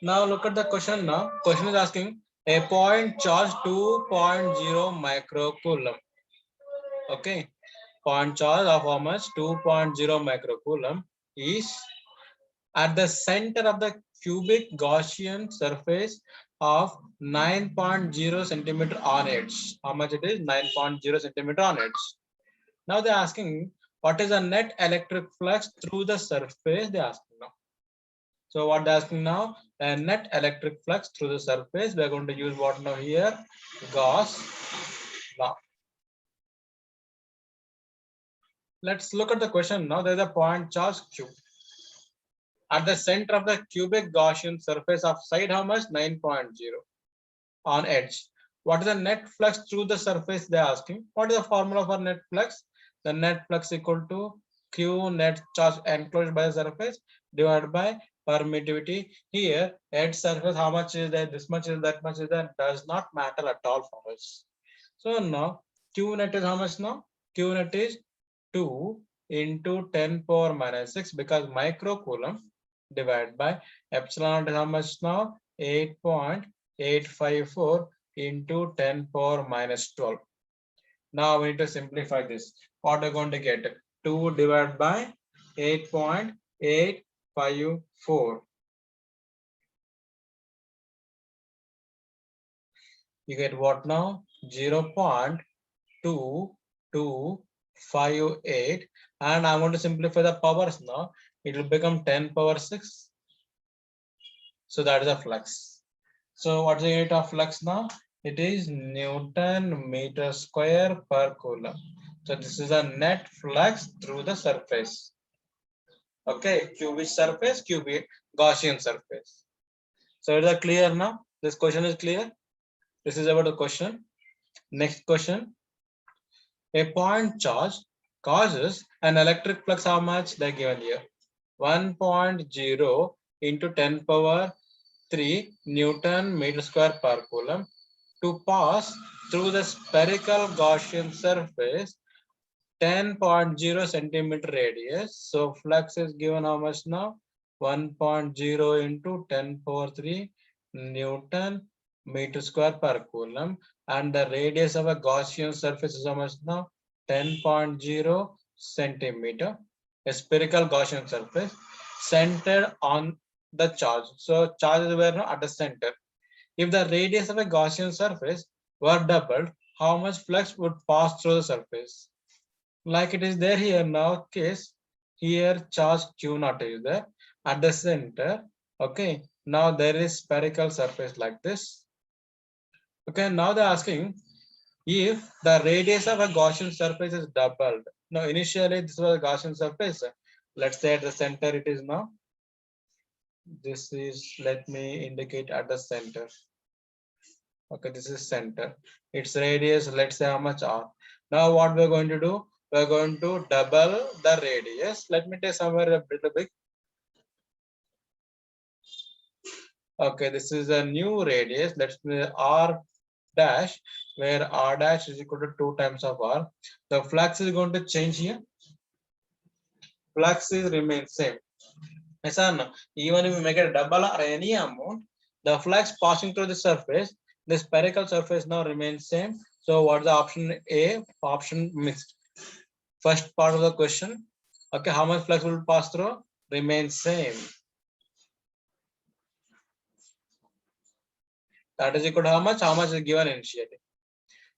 Now look at the question now. Question is asking a point charge 2.0 microcoulomb. Okay. Point charge of how much? 2.0 microcoulomb is at the center of the cubic Gaussian surface of 9.0 centimeter on edge. How much it is? 9.0 centimeter on edge. Now they're asking what is the net electric flux through the surface? They're asking now. So what they're asking now? A net electric flux through the surface. We're going to use what now here? Gauss law. Let's look at the question now. There's a point charge Q. At the center of the cubic Gaussian surface of side how much? 9.0 on edge. What is the net flux through the surface? They're asking. What is the formula for net flux? The net flux equal to Q net charge enclosed by the surface divided by permittivity. Here, edge surface, how much is there? This much is that much is that? Does not matter at all for us. So now Q net is how much now? Q net is 2 into 10 power minus 6 because microcoulomb divided by epsilon is how much now? 8.854 into 10 power minus 12. Now we need to simplify this. What are we going to get? 2 divided by 8.854. You get what now? 0.2258. And I'm going to simplify the powers now. It will become 10 power 6. So that is the flux. So what's the unit of flux now? It is Newton meter square per coulomb. So this is a net flux through the surface. Okay, cubic surface, cubic Gaussian surface. So is that clear now? This question is clear. This is about the question. Next question. A point charge causes an electric flux how much? They given here. 1.0 into 10 power 3 Newton meter square per coulomb to pass through the spherical Gaussian surface 10.0 centimeter radius. So flux is given how much now? 1.0 into 10 power 3 Newton meter square per coulomb, and the radius of a Gaussian surface is how much now? 10.0 centimeter. A spherical Gaussian surface centered on the charge. So charge is where now? At the center. If the radius of a Gaussian surface were doubled, how much flux would pass through the surface? Like it is there here now case, here charge Q naught is there at the center. Okay, now there is spherical surface like this. Okay, now they're asking if the radius of a Gaussian surface is doubled. Now initially this was a Gaussian surface. Let's say at the center it is now. This is, let me indicate at the center. Okay, this is center. Its radius, let's say how much r. Now what we're going to do? We're going to double the radius. Let me take somewhere a little bit. Okay, this is a new radius. Let's say r dash, where r dash is equal to 2 times of r. The flux is going to change here. Flux is remain same. Even if we make it a double or any amount, the flux passing through the surface, the spherical surface now remains same. So what's the option A? Option mixed. First part of the question. Okay, how much flux will pass through? Remains same. That is equal to how much? How much is given initially.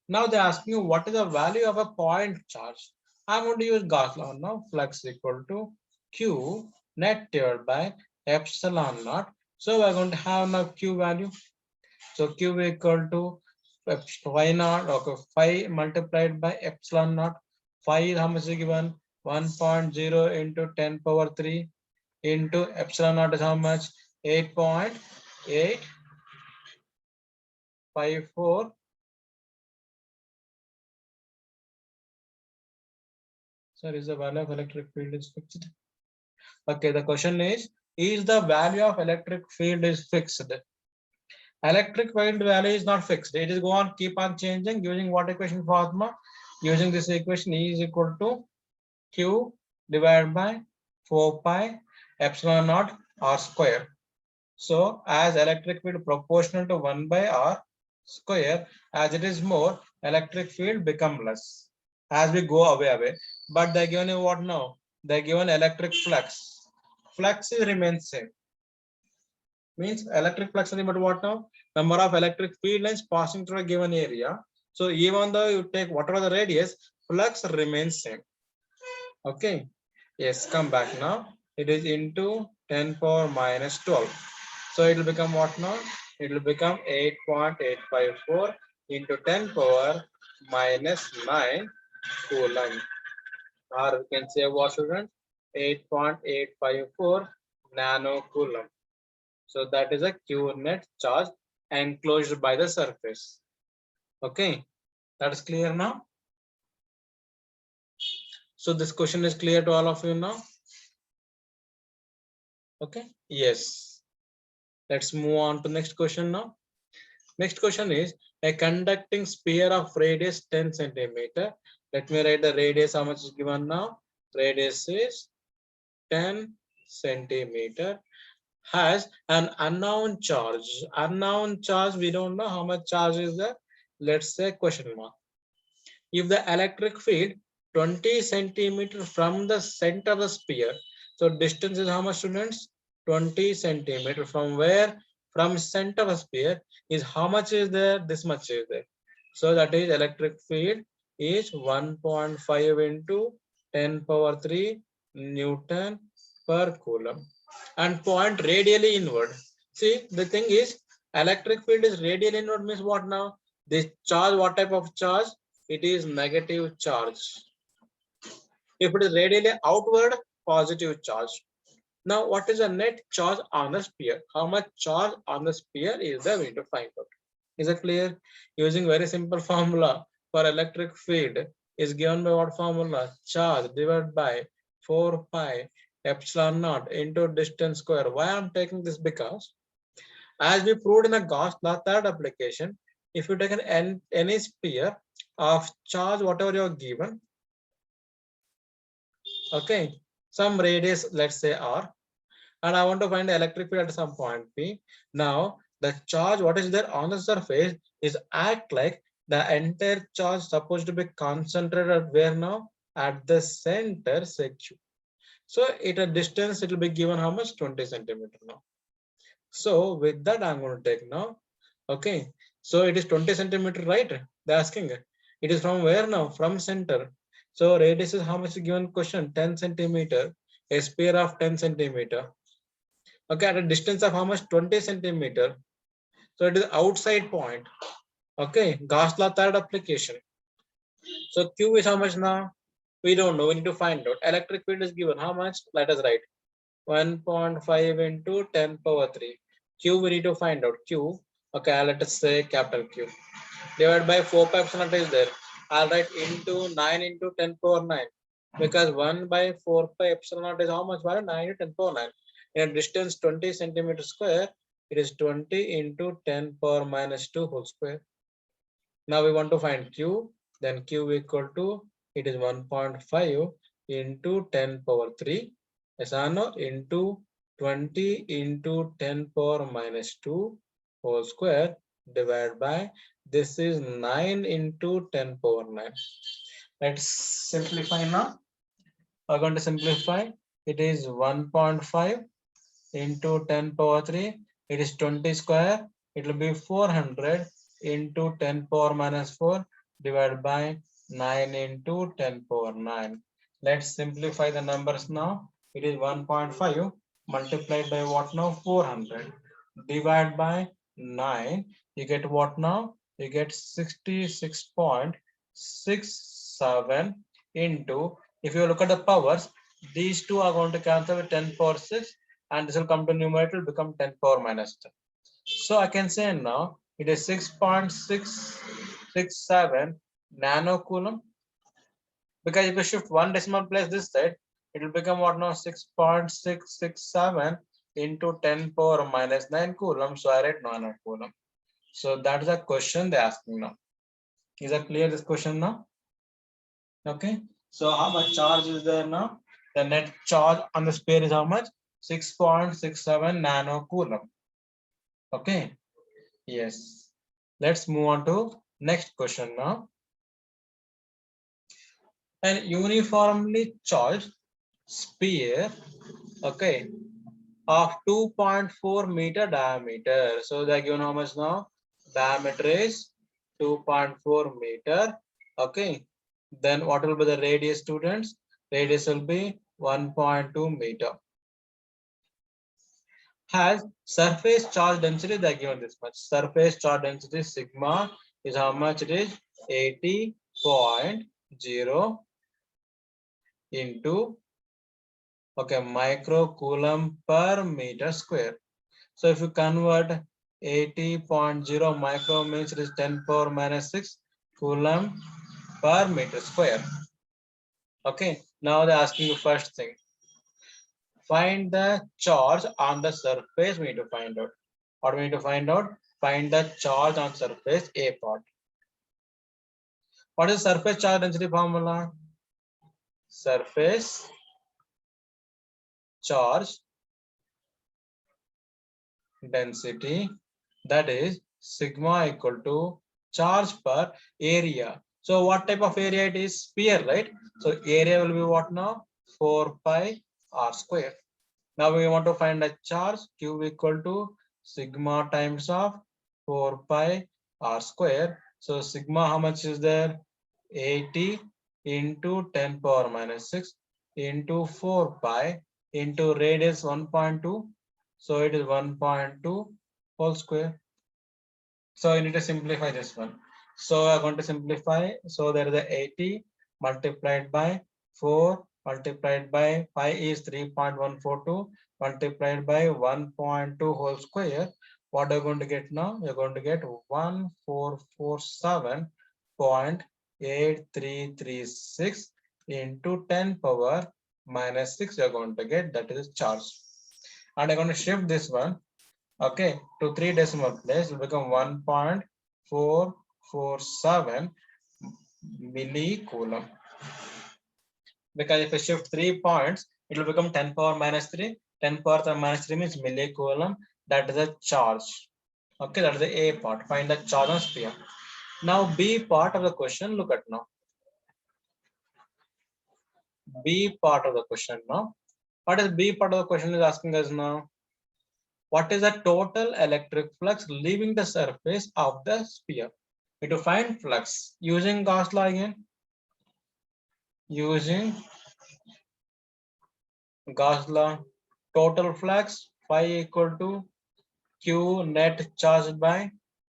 Now they ask you what is the value of a point charge. I'm going to use Gauss law now. Flux equal to Q net divided by epsilon naught. So we're going to have now Q value. So Q equal to phi naught, okay, phi multiplied by epsilon naught. Phi is how much is given? 1.0 into 10 power 3 into epsilon naught is how much? 8.854. Sir, is the value of electric field is fixed? Okay, the question is the value of electric field is fixed? Electric field value is not fixed. It is go on, keep on changing using what equation formula? Using this equation, E is equal to Q divided by 4 pi epsilon naught r square. So as electric field proportional to 1 by r square, as it is more, electric field become less as we go away. But they given you what now? They given electric flux. Flux remains same. Means electric flux is but what now? Number of electric field lines passing through a given area. So even though you take whatever the radius, flux remains same. Okay. Yes, come back now. It is into 10 power minus 12. So it will become what now? It will become 8.854 into 10 power minus 9 coulomb. Or we can say what, students? 8.854 nano coulomb. So that is a Q net charge enclosed by the surface. Okay, that is clear now. So this question is clear to all of you now. Okay, yes. Let's move on to next question now. Next question is a conducting sphere of radius 10 centimeter. Let me write the radius. How much is given now? Radius is 10 centimeter. Has an unknown charge. Unknown charge, we don't know how much charge is there. Let's say question mark. If the electric field 20 centimeter from the center of the sphere, so distance is how much, students? 20 centimeter from where? From center of the sphere is how much is there? This much is there. So that is electric field is 1.5 into 10 power 3 Newton per coulomb and point radially inward. See, the thing is electric field is radially inward means what now? This charge, what type of charge? It is negative charge. If it is radially outward, positive charge. Now, what is the net charge on the sphere? How much charge on the sphere is there? We need to find out. Is it clear? Using very simple formula for electric field is given by what formula? Charge divided by 4 pi epsilon naught into distance square. Why I'm taking this? Because as we proved in a Gauss law third application, if you take any sphere of charge, whatever you are given, okay, some radius, let's say r, and I want to find the electric field at some point P. Now, the charge, what is there on the surface, is act like the entire charge supposed to be concentrated at where now? At the center, say Q. So, at a distance, it will be given how much? 20 centimeter now. So, with that, I'm going to take now. Okay. So, it is 20 centimeter, right? They're asking. It is from where now? From center. So, radius is how much given question? 10 centimeter. A sphere of 10 centimeter. Okay, at a distance of how much? 20 centimeter. So it is outside point. Okay, Gauss law third application. So Q is how much now? We don't know. We need to find out. Electric field is given how much? Let us write 1.5 into 10 power 3. Q we need to find out. Q. Okay, let us say capital Q. Divided by 4 pi epsilon is there. I'll write into 9 into 10 power 9. Because 1 by 4 pi epsilon naught is how much? 9 into 10 power 9. In a distance 20 centimeter square, it is 20 into 10 power minus 2 whole square. Now we want to find Q, then Q equal to, it is 1.5 into 10 power 3, yes or no, into 20 into 10 power minus 2 whole square divided by, this is 9 into 10 power 9. Let's simplify now. We're going to simplify. It is 1.5 into 10 power 3. It is 20 square. It will be 400 into 10 power minus 4 divided by 9 into 10 power 9. Let's simplify the numbers now. It is 1.5 multiplied by what now? 400 divided by 9. You get what now? You get 66.67 into, if you look at the powers, these two are going to cancel with 10 power 6 and this will come to numerator, will become 10 power minus 10. So I can say now it is 6.667 nano coulomb, because if you shift one decimal place this side, it will become what now? 6.667 into 10 power minus 9 coulomb. So I write nano coulomb. So that is a question they're asking now. Is that clear, this question now? Okay. So how much charge is there now? The net charge on the sphere is how much? 6.67 nano coulomb. Okay. Yes. Let's move on to next question now. An uniformly charged sphere, okay, of 2.4 meter diameter. So they are given how much now? Diameter is 2.4 meter. Okay. Then what will be the radius, students? Radius will be 1.2 meter. Has surface charge density, they are given this much. Surface charge density sigma is how much it is? 80.0 into, okay, microcoulomb per meter square. So if you convert 80.0 micro means it is 10 power minus 6 coulomb per meter square. Okay, now they're asking you first thing. Find the charge on the surface. We need to find out. What we need to find out? Find the charge on surface A part. What is surface charge density formula? Surface charge density, that is sigma equal to charge per area. So what type of area it is? Sphere, right? So area will be what now? 4 pi r square. Now we want to find a charge. Q equal to sigma times of 4 pi r square. So sigma how much is there? 80 into 10 power minus 6 into 4 pi into radius 1.2. So it is 1.2 whole square. So you need to simplify this one. So I'm going to simplify. So there is a 80 multiplied by 4 multiplied by pi is 3.142 multiplied by 1.2 whole square. What are you going to get now? You're going to get 1447.8336 into 10 power minus 6. You're going to get, that is charge. And I'm going to shift this one, okay, to 3 decimal place, will become 1.447 millicoulomb. Because if I shift 3 points, it will become 10 power minus 3. 10 power minus 3 means millicoulomb. That is a charge. Okay, that is the A part. Find the charge on sphere. Now B part of the question, look at now. B part of the question now. What is B part of the question is asking us now? What is the total electric flux leaving the surface of the sphere? We to find flux using Gauss law again. Using Gauss law, total flux phi equal to Q net charged by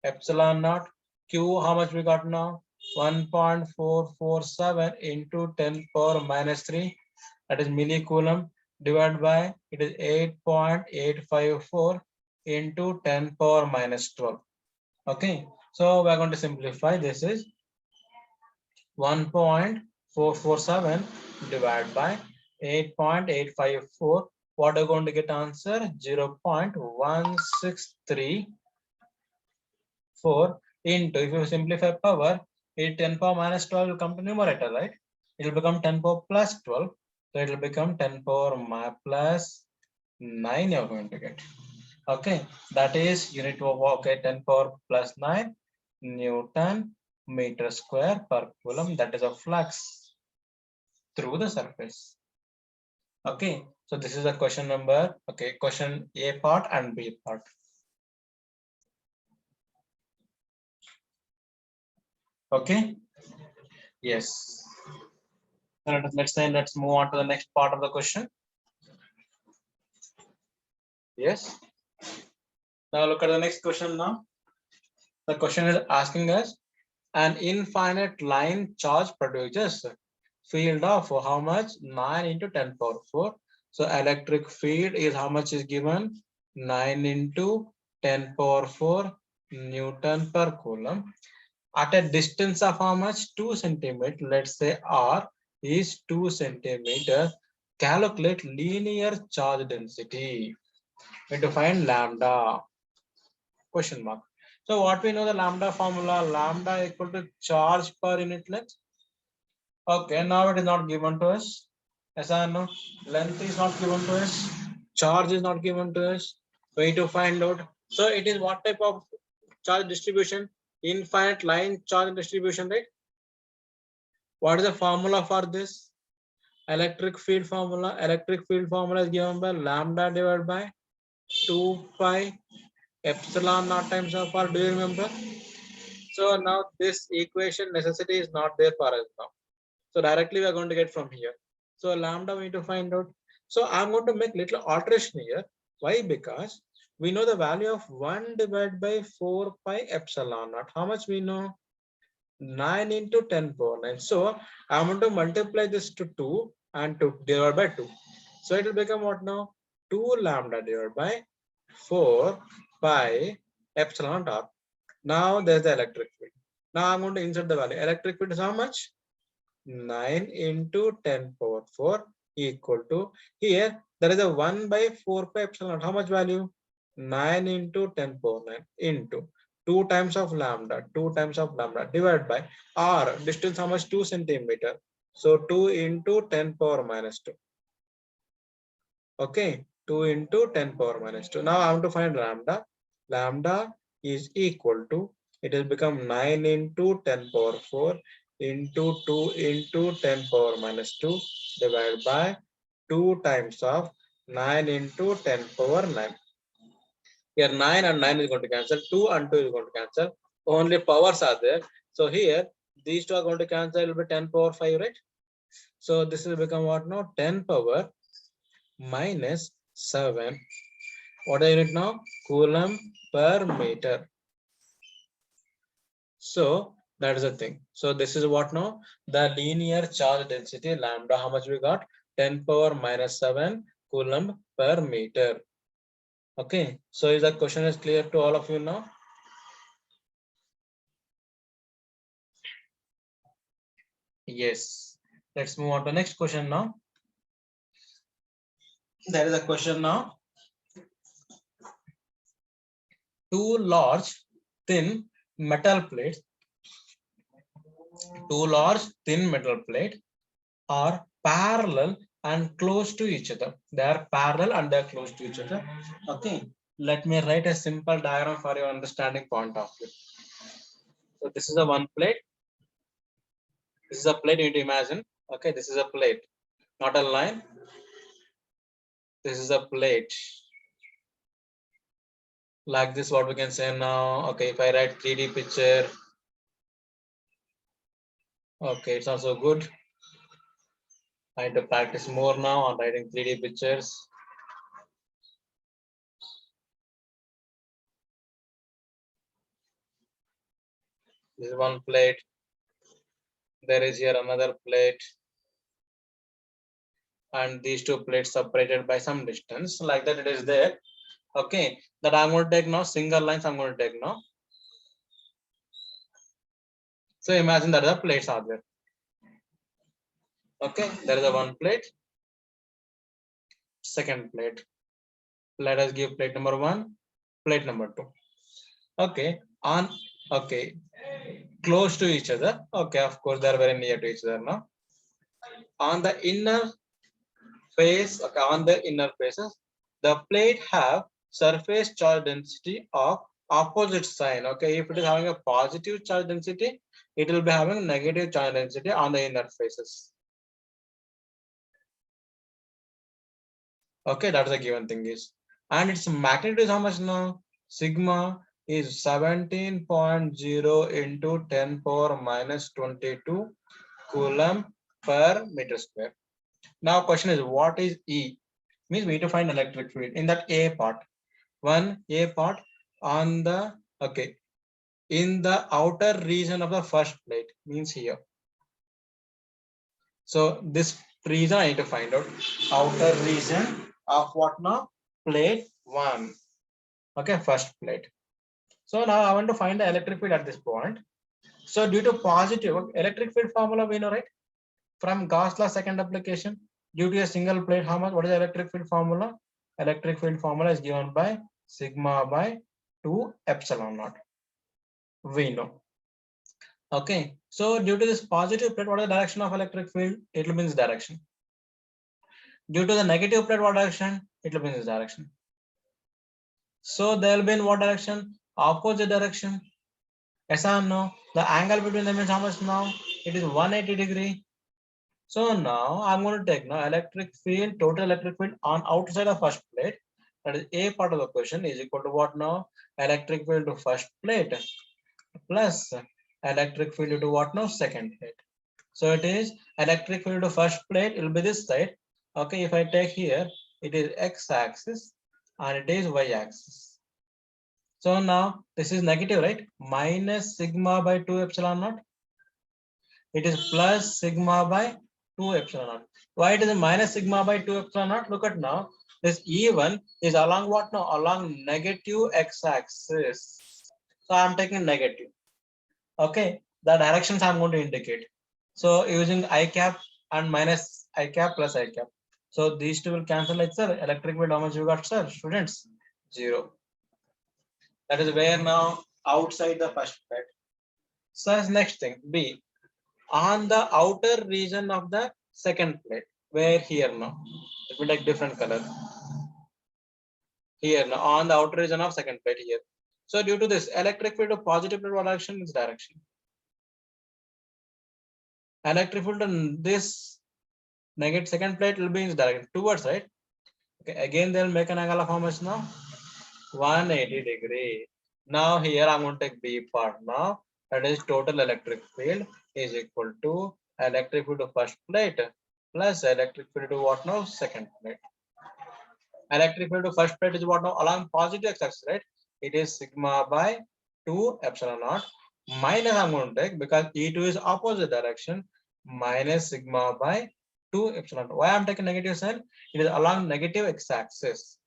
epsilon naught. Q how much we got now? 1.447 into 10 power minus 3, that is millicoulomb, divided by it is 8.854 into 10 power minus 12. Okay, so we are going to simplify. This is 1.447 divided by 8.854. What are you going to get answer? 0.1634 into, if you simplify power, 10 power minus 12 will come to numerator, right? It will become 10 power plus 12. So it will become 10 power plus 9 you're going to get. Okay, that is unit of, okay, 10 power plus 9 Newton meter square per coulomb. That is a flux through the surface. Okay, so this is the question number, okay, question A part and B part. Okay, yes. Let's move on to the next part of the question. Yes. Now look at the next question now. The question is asking us, an infinite line charge produces field of how much? 9 into 10 power 4. So electric field is how much is given? 9 into 10 power 4 Newton per coulomb. At a distance of how much? 2 centimeter. Let's say R is 2 centimeter. Calculate linear charge density. We have to find lambda. Question mark. So what we know the lambda formula? Lambda equal to charge per unit length. Okay, now it is not given to us. Yes or no? Length is not given to us. Charge is not given to us. We need to find out So it is what type of charge distribution? Infinite line charge distribution, right? What is the formula for this? Electric field formula. Electric field formula is given by lambda divided by 2 pi epsilon naught times of r. Do you remember? So now this equation necessity is not there for us now. So directly we are going to get from here. So lambda we need to find out. So I'm going to make little alteration here. Why? Because we know the value of 1 divided by 4 pi epsilon naught. How much we know? 9 into 10 power 9. So I'm going to multiply this to 2 and 2 divided by 2. So it will become what now? 2 lambda divided by 4 pi epsilon naught. Now there's the electric field. Now I'm going to insert the value. Electric field is how much? 9 into 10 power 4 equal to, here there is a 1 by 4 pi epsilon. How much value? 9 into 10 power 9 into 2 times of lambda, 2 times of lambda divided by r, distance how much? 2 centimeter. So 2 into 10 power minus 2. Okay, 2 into 10 power minus 2. Now I want to find lambda. Lambda is equal to, it will become 9 into 10 power 4 into 2 into 10 power minus 2 divided by 2 times of 9 into 10 power 9. Here 9 and 9 is going to cancel, 2 and 2 is going to cancel. Only powers are there. So here these two are going to cancel, it will be 10 power 5, right? So this will become what now? 10 power minus 7. What are unit now? Coulomb per meter. So that is the thing. So this is what now? The linear charge density lambda. How much we got? 10 power minus 7 coulomb per meter. Okay. So is the question is clear to all of you now? Yes. Let's move on to the next question now. There is a question now. Two large thin metal plates. Two large thin metal plates are parallel and close to each other. They are parallel and they are close to each other. Okay. Let me write a simple diagram for your understanding point of view. So this is a one plate. This is a plate you need to imagine. Okay, this is a plate, not a line. This is a plate. Like this, what we can say now. Okay, if I write 3D picture, okay, it's also good. I need to practice more now on writing 3D pictures. This is one plate. There is here another plate. And these two plates separated by some distance. Like that it is there. Okay, that I'm going to take now. Single lines I'm going to take now. So imagine that the plates are there. Okay, there is a one plate. Second plate. Let us give plate number 1, plate number 2. Okay, on, okay, close to each other. Okay, of course they are very near to each other now. On the inner face, okay, on the inner faces, the plate have surface charge density of opposite sign. Okay, if it is having a positive charge density, it will be having negative charge density on the inner faces. Okay, that's the given thing is. And its magnitude is how much now? Sigma is 17.0 into 10 power minus 22 coulomb per meter square. Now question is, what is E? Means we need to find electric field in that A part. One A part on the, okay, in the outer region of the first plate, means here. So this region I need to find out. Outer region of what now? Plate 1. Okay, first plate. So now I want to find the electric field at this point. So due to positive electric field formula, we know, right? From Gauss law second application, due to a single plate, how much? What is the electric field formula? Electric field formula is given by sigma by 2 epsilon naught. We know. Okay. So due to this positive plate, what is the direction of electric field? It will be in this direction. Due to the negative plate, what direction? It will be in this direction. So they'll be in what direction? Opposite direction. Yes or no? The angle between them is how much now? It is 180 degree. So now I'm going to take now electric field, total electric field on outside of first plate. That is A part of the question is equal to what now? Electric field to first plate plus electric field to what now? Second plate. So it is electric field to first plate, it will be this side. Okay, if I take here, it is x-axis and it is y-axis. So now this is negative, right? Minus sigma by 2 epsilon naught. It is plus sigma by 2 epsilon naught. Why it is minus sigma by 2 epsilon naught? Look at now. This E1 is along what now? Along negative x-axis. So I'm taking negative. Okay, the directions I'm going to indicate. So using I cap and minus I cap plus I cap. So these two will cancel like sir. Electric field how much you got, sir? Students, 0. That is where now outside the first plate. So next thing B on the outer region of the second plate. Where here now? It will take different color. Here now on the outer region of second plate here. So due to this electric field of positive direction is direction. Electric field in this negative second plate will be in direction towards right. Okay, again they'll make an angle of how much now? 180 degree. Now here I'm going to take B part now. That is total electric field is equal to electric field to first plate plus electric field to what now? Second plate. Electric field to first plate is what now? Along positive x-axis, right? It is sigma by 2 epsilon naught minus I'm going to take because E2 is opposite direction minus sigma by 2 epsilon. Why I'm taking negative sign? It is along negative x-axis.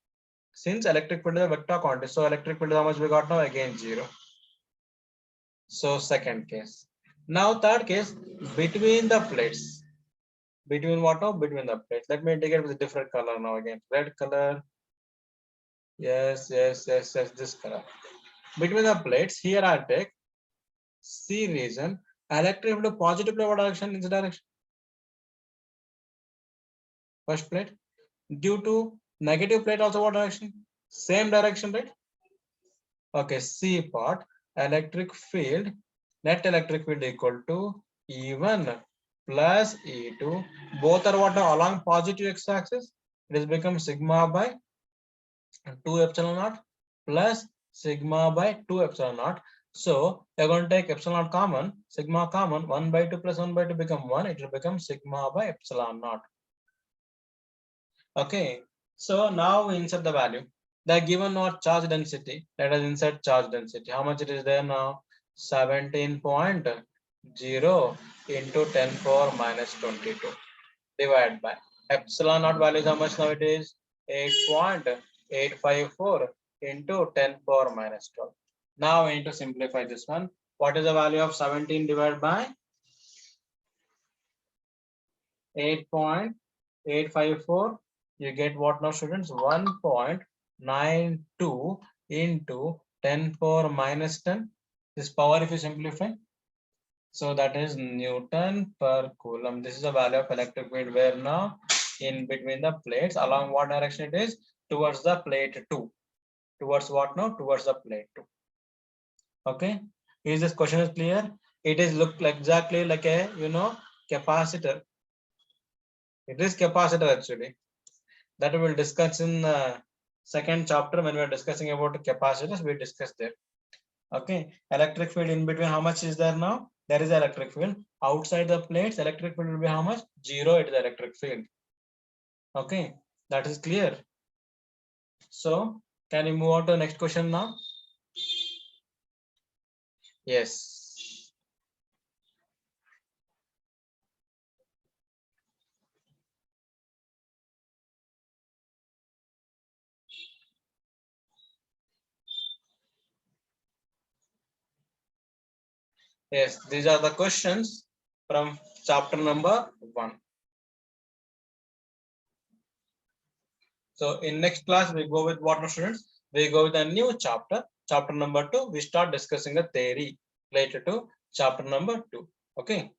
Since electric field is a vector quantity, so electric field is how much we got now? Again 0. So second case. Now third case, between the plates. Between what now? Between the plates. Let me indicate with a different color now again. Red color. Yes, this color. Between the plates, here I take C region. Electric field positive plate what direction? In this direction. First plate. Due to negative plate also what direction? Same direction, right? Okay, C part electric field, net electric field equal to E1 plus E2. Both are what now along positive x-axis. It has become sigma by 2 epsilon naught plus sigma by 2 epsilon naught. So you're going to take epsilon naught common, sigma common, 1 by 2 plus 1 by 2 become 1. It will become sigma by epsilon naught. Okay, so now we insert the value. The given not charge density. Let us insert charge density. How much it is there now? 17.0 into 10 power minus 22 divided by epsilon naught value is how much now it is 8.854 into 10 power minus 12. Now we need to simplify this one. What is the value of 17 divided by 8.854? You get what now, students? 1.92 into 10 power minus 10. This power if you simplify. So that is Newton per coulomb. This is the value of electric field where now in between the plates along what direction it is? Towards the plate 2. Towards what now? Towards the plate 2. Okay. Is this question is clear? It is look exactly like a capacitor. It is capacitor actually. That we will discuss in second chapter when we are discussing about capacitors. We discuss there. Okay, electric field in between how much is there now? There is electric field. Outside the plates, electric field will be how much? 0. It is electric field. Okay, that is clear. So can you move on to the next question now? Yes. Yes, these are the questions from chapter number 1. So in next class, we go with what, students? We go with a new chapter, chapter number 2. We start discussing the theory related to chapter number 2. Okay.